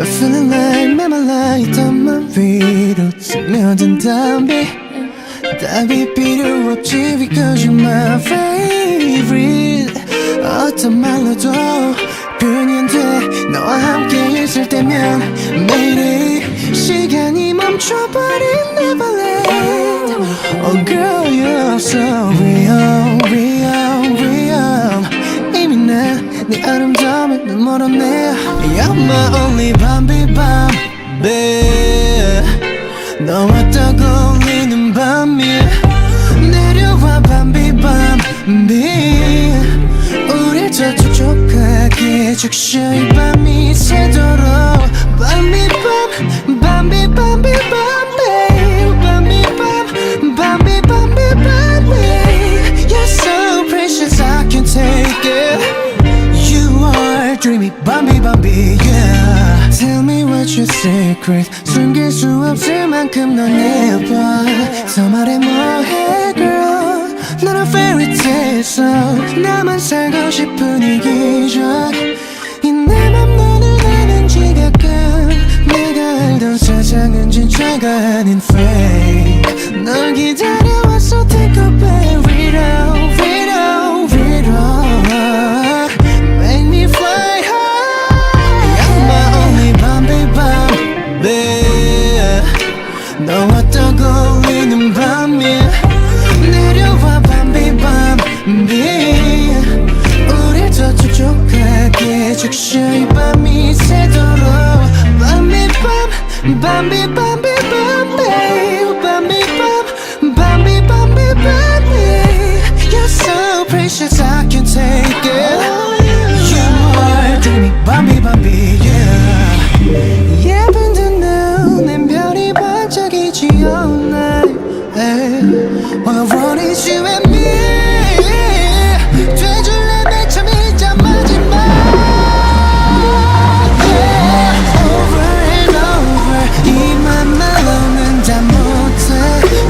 Feeling like 메말라있던 맘 위로 스며든 담비 답이 필요 없지 because you're my favorite 어떤 말로도 표현이 안 돼 너와 함께 있을 때면 매일이 시간이 멈춰버린 Neverland Oh girl you're so real real real 이미 난 네 아름다움에 눈 멀었네 You're my only bambi bambi 너와 떠올리는 밤이 내려와 bambi bambi 우릴 더 촉촉하게 적셔 이 밤이 새도록 bambi bambi bambi bambi bambi bambi bambi bambi You're so precious I can't take it Dreamy Bambi Bambi yeah Tell me what's your secret 숨길 수 없을 만큼 넌 예뻐 더 말해 뭐해 girl 넌 a fairy tale song 나만 살고 싶은 이 기적 이 내 맘 너는 아는지 가끔 내가 알던 세상은 진짜가 아닌 fake 널 기다려왔어 take a back read out read out read out Make me fly 너와 떠올리는 밤이 내려와 bambi bambi 우릴 더 촉촉하게 적셔 이 밤이 새도록 bambi bambi bambi bambi bambi bambi bambi bambi You're so precious I can't take it You are dreamy bambi bambi yeah 예쁜 듯 눈엔 별이 반짝이지 all night All I want is you and me 돼줄래 내 참이자 마지막 yeah. Over and over 이 맘 말로는 다 못해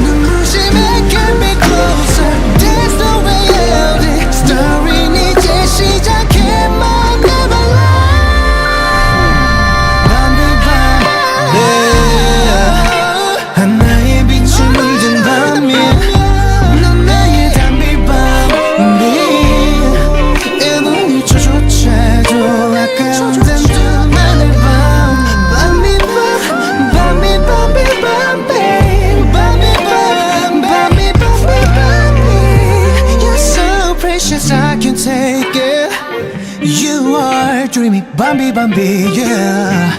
눈부심에 get me closer There's no way out it Story는 이제 시작해 my never 하나의 빛을 물든 밤이 넌 나의 담비 밤비 1분 1초조차도 아까운단 두만의 밤 밤비 밤 밤비 밤비 밤비 밤비 밤 밤비 밤비 밤비 You're so precious I can't take it You are dreamy 밤비 밤비 yeah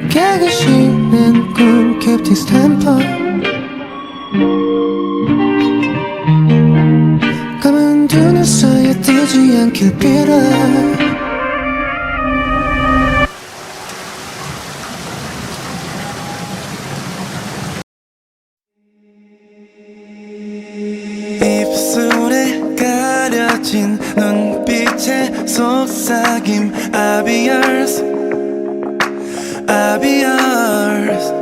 깨기 싫은 꿈 keep this tempo 감은 두 눈 사이에 뜨지 않길 빌어 입술에 가려진 눈빛의 속삭임 I'll be yours I'll be yours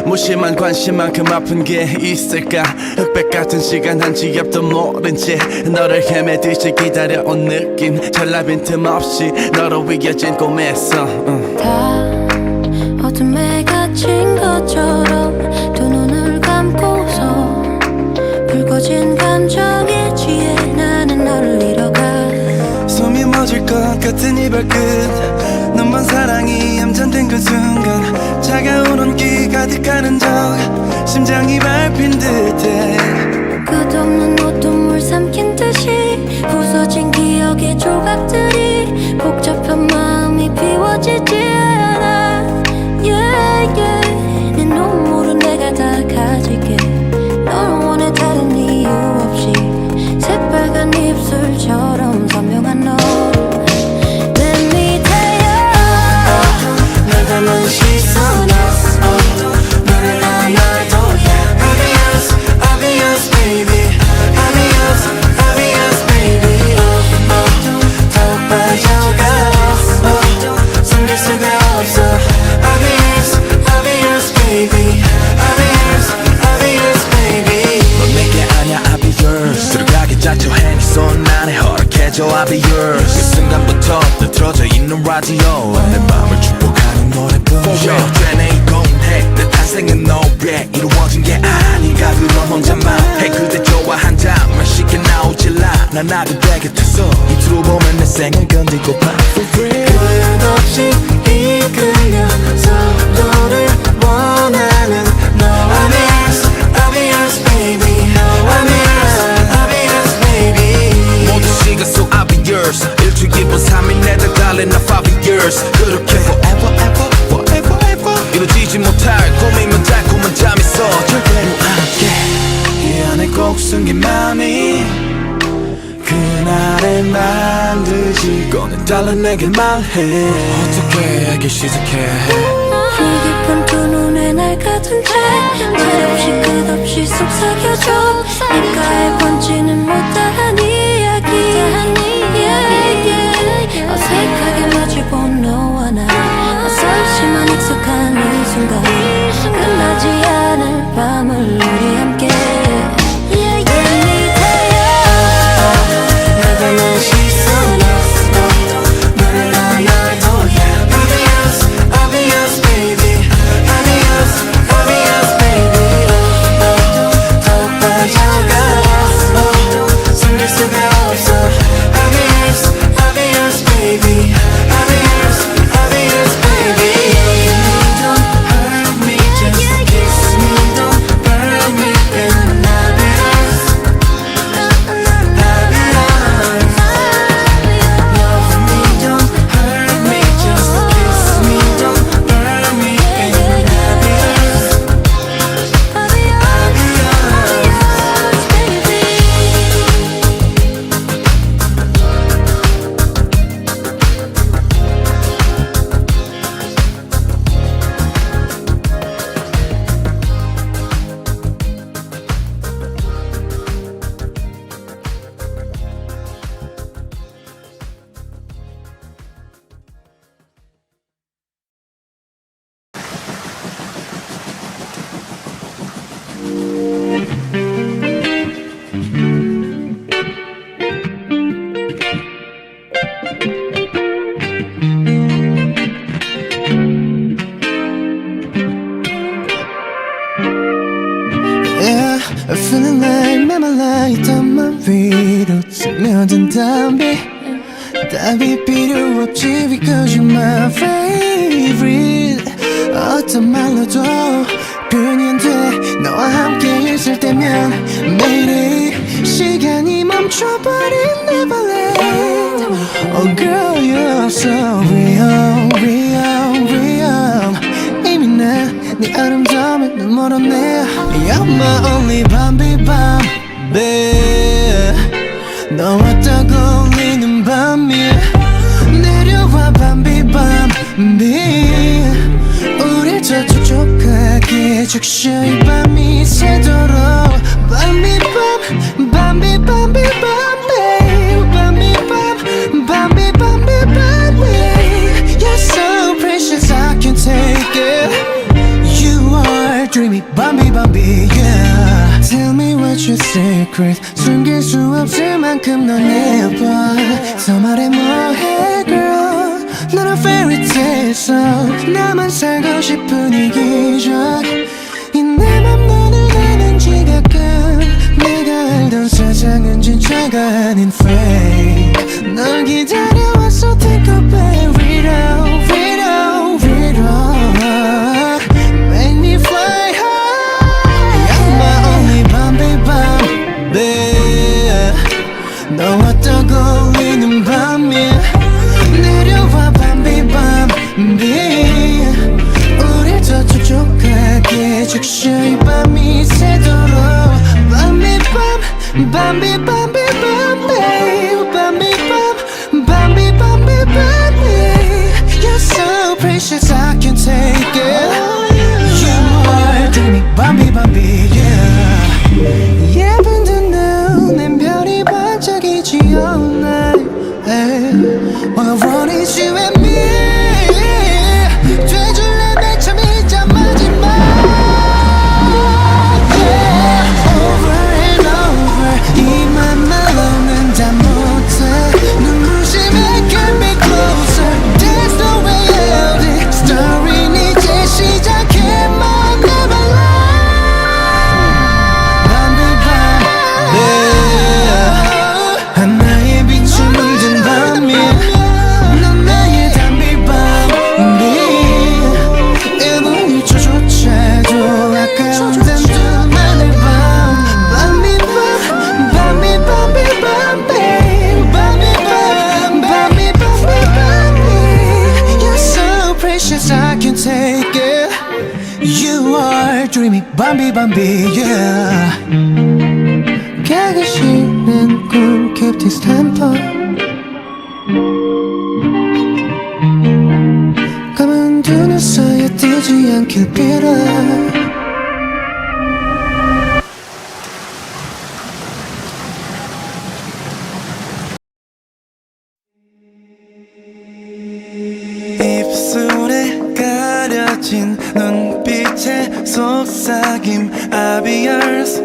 무심한 관심만큼 아픈 게 있을까 흑백 같은 시간 한 지 앞도 모른 채 너를 헤매듯이 기다려온 느낌 전라 빈틈없이 너로 이어진 꿈에서 다 어둠에 갇힌 것처럼 두 눈을 감고서 붉어진 감정에 취해 나는 너를 잃어가 숨이 멎을 것 같은 이 발끝 눈먼 사랑이 얌전된 그 순간 차가운 온기 가득하는 적 심장이 밟힌 듯해 끝없는 옷도 삼킨 듯이 부서진 기억의 조각들이 복잡한 마음이 비워지지 않아 yeah, yeah. 내 눈물은 내가 다 가질게 널 원해 다른 이유 없이 새빨간 입술처럼 선명한 너를 내 밑에야 널 담은 시선에 라디오 내 맘을 축복하는 노래뿐 For real 되네 이건 해내 탄생은 너에 이루어진 게 아닌가 그런 혼자만 해 그대 좋아한 잠을 쉽게 나오질 않아 나도 되게 됐어 이틀로 보면 내 생을 건들고파 For real 끝없이 이끌려 서로를 원하는 너 I'm yours, I'll be yours baby I'm yours, I'll be yours baby 모든 시간 속 I'll be yours 일주일 기본 3일 내다 달래 나 5 years 그렇게 forever ever forever ever 이루어지지 못할 꿈이면 달콤한 잠이 있어 절대로 안깨 이 안에 꼭 숨긴 맘이 그날의 반드시 꺼내달라 내게 말해 어떻게 알기 시작해 불깊은 두 눈에 날 가둔 채 말없이 끝없이 속삭여줘 귓가에 번지는 못다한 이야기 어색하게 마주본 너와 나 어설시만 익숙한 이 순간 끝나지 않을 밤을 우리 함께 나가는 시선에 너를 안아도 yeah I'll be yours, I'll be yours baby I'll be yours, I'll be yours baby 더 빠져가 숨길 수가 없어 I'll be yours, I'll be yours baby I'll be yours, I'll be yours baby Don't hurt me, just kiss me Don't burn me and I'll be yours I'll be yours Love me, don't hurt me Just kiss me, don't burn me and I'll be yours I'll be yours baby Yeah, I'm feeling like memorized on my 위로 스며든 담비 답이 필요 없지 because you're my favorite 어떤 말로도 표현이 안 돼 너와 함께 있을 때면 매일이 시간이 멈춰버린 Neverland Oh girl you're so real, real, real 이미 난 네 아름다움에 눈 멀었네 You're my only bambi bambi 너와 딱 어울리는 밤이야 내려와 bambi bambi 우릴 더 촉촉하게 적셔 이 밤이 새도록 bambi bam bambi bambi bambi bambi bam bambi bambi bambi You're so precious I can't take it You are dreamy, Bambi, Bambi, yeah. Tell me what's your secret. 숨길 수 없을 만큼 넌 예뻐. 더 말해 뭐해, girl. 넌 a fairy tale song. 나만 살고 싶은 이 기적. 이 내 맘 너는 아는 지각감. 내가 알던 세상은 진짜가 아닌 fake. 널 기다려왔어, take a back, read out, read out, read out. Make me fly high. You're my only Bambi, Bambi. 너와 딱 어울리는 밤이야. 내려와 Bambi, Bambi. 우릴 더 촉촉하게 적셔 이 밤이 새도록 Bambi, Bam, Bambi, Bambi, Bambi. Bambi, Bam, Bambi, Bambi, Bambi. You're so precious, I can't take it. dreamy Bambi Bambi yeah 예쁜 듯 눈엔 별이 반짝이지 all night All I want is you and me 돼줄래 맨 처음이자 마지막 daydreaming bambi bambi yeah 깨기 싫은 꿈 keep this tempo 감은 두 눈 사이에 뜨지 않길 빌어 입술에 가려진 눈빛의 속삭임 I'll be yours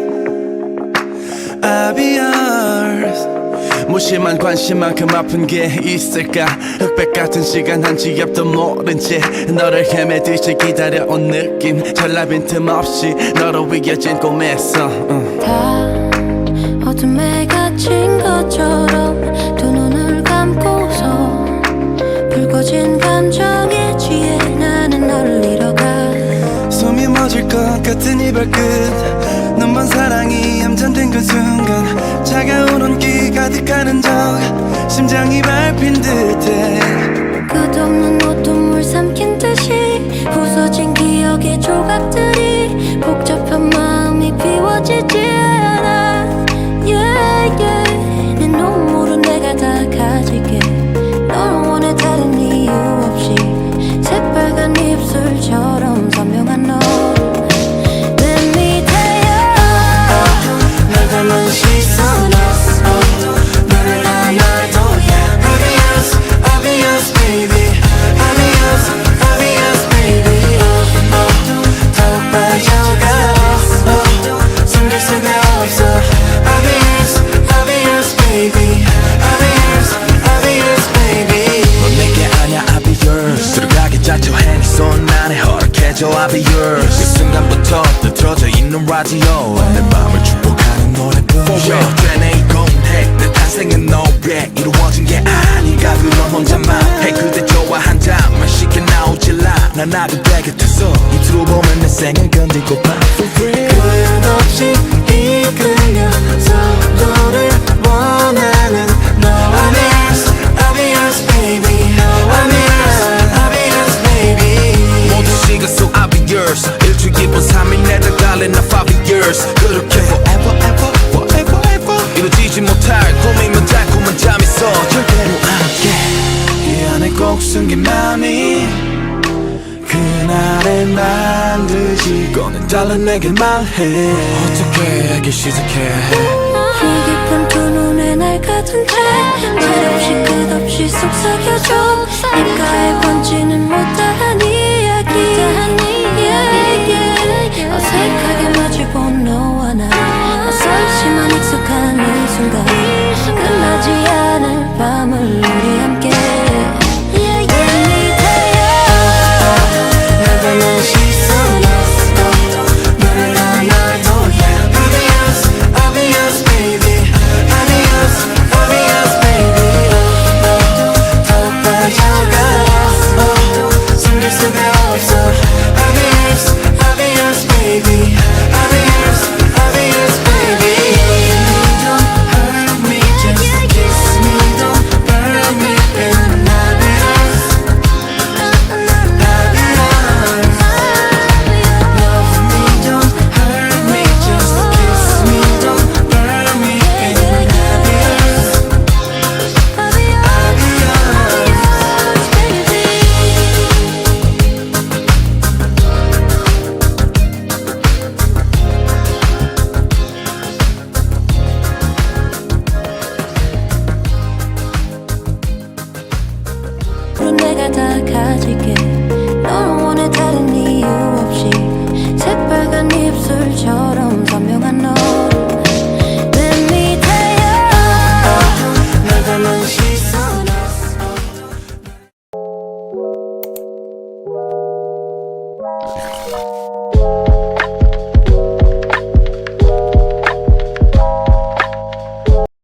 I'll be yours 무심한 관심만큼 아픈 게 있을까 흑백 같은 시간 한치 앞도 모른 채 너를 헤매듯이 기다려온 느낌 전라 빈틈없이 너로 위겨진 꿈에서 다 어둠에 갇힌 것처럼 두 눈을 감고서 붉어진 감정에 취해 나는 너를 잃어가 숨이 멎을 것 같은 이별 끝 눈먼 사랑이 얌전된 그 순간 차가운 온기 가득하는 적 심장이 밟힌 듯해 끝없는 옷도 삼킨 듯이 부서진 기억의 조각들이 복잡한 마음이 비워지지 않아 yeah, yeah. 내 눈물은 내가 다 가질게 널 원해 다른 이유 없이 새빨간 입술처럼 선명한 너 널 시선에 너를 하나도 I'll be yours, I'll be yours baby I'll be yours, I'll be yours baby 더욱 빠져가 숨길 수가 없어 I'll be yours, I'll be yours baby I'll be yours, I'll be yours baby 넌 내게 아냐 I'll be yours 들어가기 자초해 네 손 안에 허락해줘 I'll be yours 그 순간부터 뜨틀어져 있는 라디오 내 맘을 축복하는 노래뿐 되네 이 공백 내 탄생은 너에 이루어진 게 아닌가 그런 혼자만 해 그대 좋아 한 잔만 쉽게 나오질 않아 나 그대 곁에서 입술로 보면 내 생을 건들고파 끝없이 이끌려 서로를 원하는 너 I'll be yours, I'll be yours baby I'll be yours, I'll be yours baby 모든 시간 속 I'll be yours 일주일 기본 3일 내다 갈래 나 5 years 그렇게 forever ever forever ever 이루어지지 못할 꿈이면 달콤한 잠이 있어 절대로 안게 이 안에 꼭 숨긴 맘이 그날의 반드시 꺼내달라 내게 말해 어떻게 하기 시작해 이 깊은 두 눈에 날 가둔 채 말없이 끝없이 속삭여줘 입가에 번지는 못다한 이야기 yeah, yeah. 어색하게 마주본 너와 나 낯설지만 익숙한 이 순간 끝나지 않을 밤을 우리 함께 널 시선에 너를 하나도 I'll be yours, I'll be yours baby I'll be yours, I'll be yours baby 더욱 빠져가 숨길 수가 없어 I'll be yours, I'll be yours baby I'll be yours, I'll be yours baby Don't hurt me, just kiss me Don't burn me and I'll be yours I'll be yours Love me, don't hurt me Just kiss me, don't burn me and I'll be yours I'll be yours 내가 다 가질게 널 원해 다른 이유 없이 새빨간 입술처럼